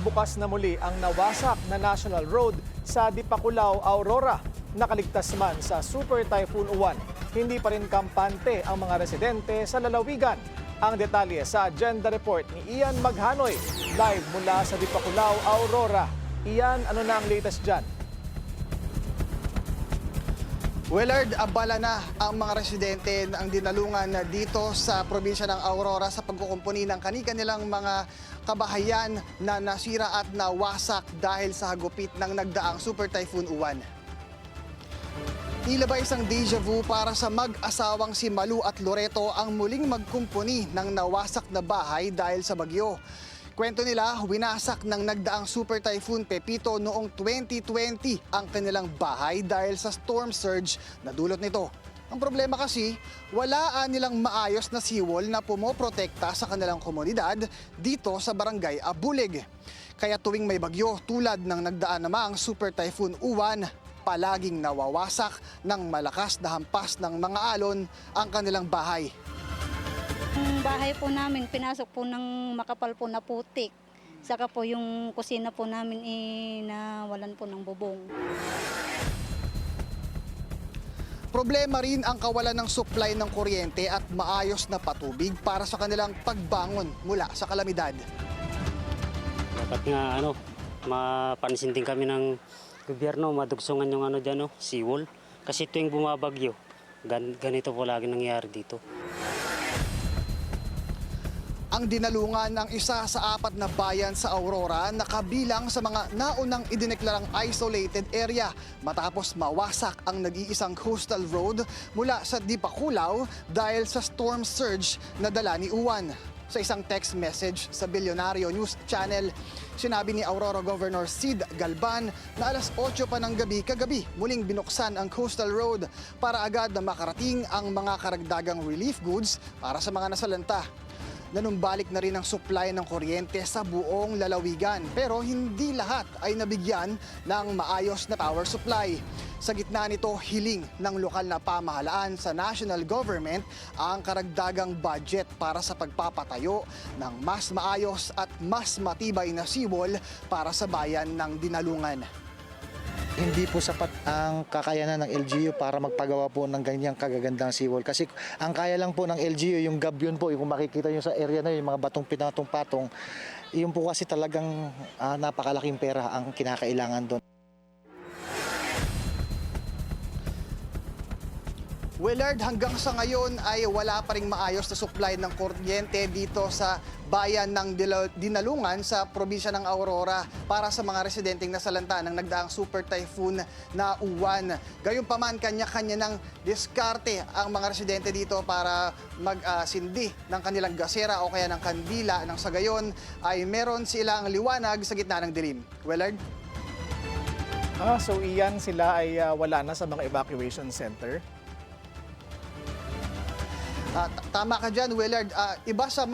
Bukas na muli ang nawasak na National Road sa Dipakulaw, Aurora. Nakaligtas man sa Super Typhoon Uwan. Hindi pa rin kampante ang mga residente sa lalawigan. Ang detalye sa agenda report ni Ian Maghanoy. Live mula sa Dipakulaw, Aurora. Ian, ano na ang latest dyan? Willard, abala na ang mga residente ng dinalungan dito sa probinsya ng Aurora sa pagkukumpuni ng kani-kanilang mga kabahayan na nasira at nawasak dahil sa hagupit ng nagdaang Super Typhoon Uwan. Tila ba isang deja vu para sa mag-asawang si Malu at Loreto ang muling magkumpuni ng nawasak na bahay dahil sa bagyo. Kwento nila, winasak ng nagdaang Super Typhoon Pepito noong 2020 ang kanilang bahay dahil sa storm surge na dulot nito. Ang problema kasi, wala nilang maayos na seawall na pumoprotekta sa kanilang komunidad dito sa Barangay Abulig. Kaya tuwing may bagyo tulad ng nagdaan namang Super Typhoon Uwan, palaging nawawasak ng malakas na hampas ng mga alon ang kanilang bahay. Yung bahay po namin, pinasok po ng makapal po na putik. Saka po yung kusina po namin nawalan po ng bubong. Problema rin ang kawalan ng supply ng kuryente at maayos na patubig para sa kanilang pagbangon mula sa kalamidad. Dapat nga mapansin din kami ng gobyerno, madugsungan yung dyan, seawall. Kasi tuwing bumabagyo, ganito po lagi nangyayari dito. Ang dinalungan ng isa sa 4 na bayan sa Aurora na kabilang sa mga naunang idineklarang isolated area matapos mawasak ang nag-iisang coastal road mula sa Dipakulaw dahil sa storm surge na dala ni Uwan. Sa isang text message sa Bilyonaryo News Channel, sinabi ni Aurora Governor Sid Galban na alas 8 pa ng gabi kagabi muling binuksan ang coastal road para agad na makarating ang mga karagdagang relief goods para sa mga nasalanta. Nanumbalik na rin ang supply ng kuryente sa buong lalawigan pero hindi lahat ay nabigyan ng maayos na power supply. Sa gitna nito, hiling ng lokal na pamahalaan sa national government ang karagdagang budget para sa pagpapatayo ng mas maayos at mas matibay na seawall para sa bayan ng Dinalungan. Hindi po sapat ang kakayanan ng LGU para magpagawa po ng ganyang kagagandang seawall. Kasi ang kaya lang po ng LGU, yung gabyon po, yung makikita nyo sa area na yun, yung mga batong pinatong-patong, yun po kasi talagang napakalaking pera ang kinakailangan doon. Willard, hanggang sa ngayon ay wala pa ring maayos na supply ng kuryente dito sa bayan ng Dinalungan sa probinsya ng Aurora para sa mga residenteng nasalanta ng nagdaang Super Typhoon na Uwan. Gayunpaman, kanya-kanya ng diskarte ang mga residente dito para magsindi ng kanilang gasera o kaya ng kandila nang sa gayon ay meron silang liwanag sa gitna ng dilim. Willard? So Ian, sila ay wala na sa mga evacuation center? Tama ka dyan, Willard. Iba sa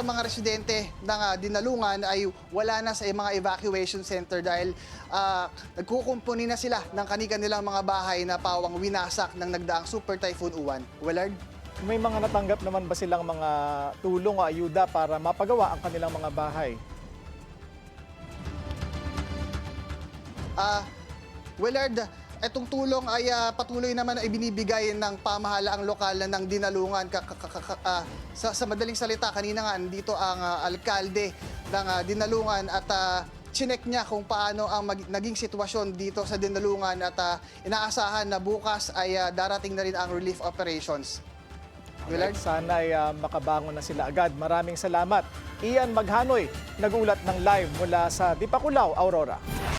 mga residente ng Dinalungan ay wala na sa mga evacuation center dahil nagkukumpuni na sila ng kanilang mga bahay na pawang winasak ng nagdaang Super Typhoon Uwan. Willard? May mga natanggap naman ba silang mga tulong o ayuda para mapagawa ang kanilang mga bahay? Willard, itong tulong ay patuloy naman na ibinibigay ng pamahalaang lokal ng Dinalungan. Sa madaling salita, kanina nga dito ang alkalde ng Dinalungan at chinek niya kung paano ang naging sitwasyon dito sa Dinalungan at inaasahan na bukas ay darating na rin ang relief operations. Willard? Sana ay makabangon na sila agad. Maraming salamat. Ian Maghanoy, nag-ulat ng live mula sa Dipakulaw, Aurora.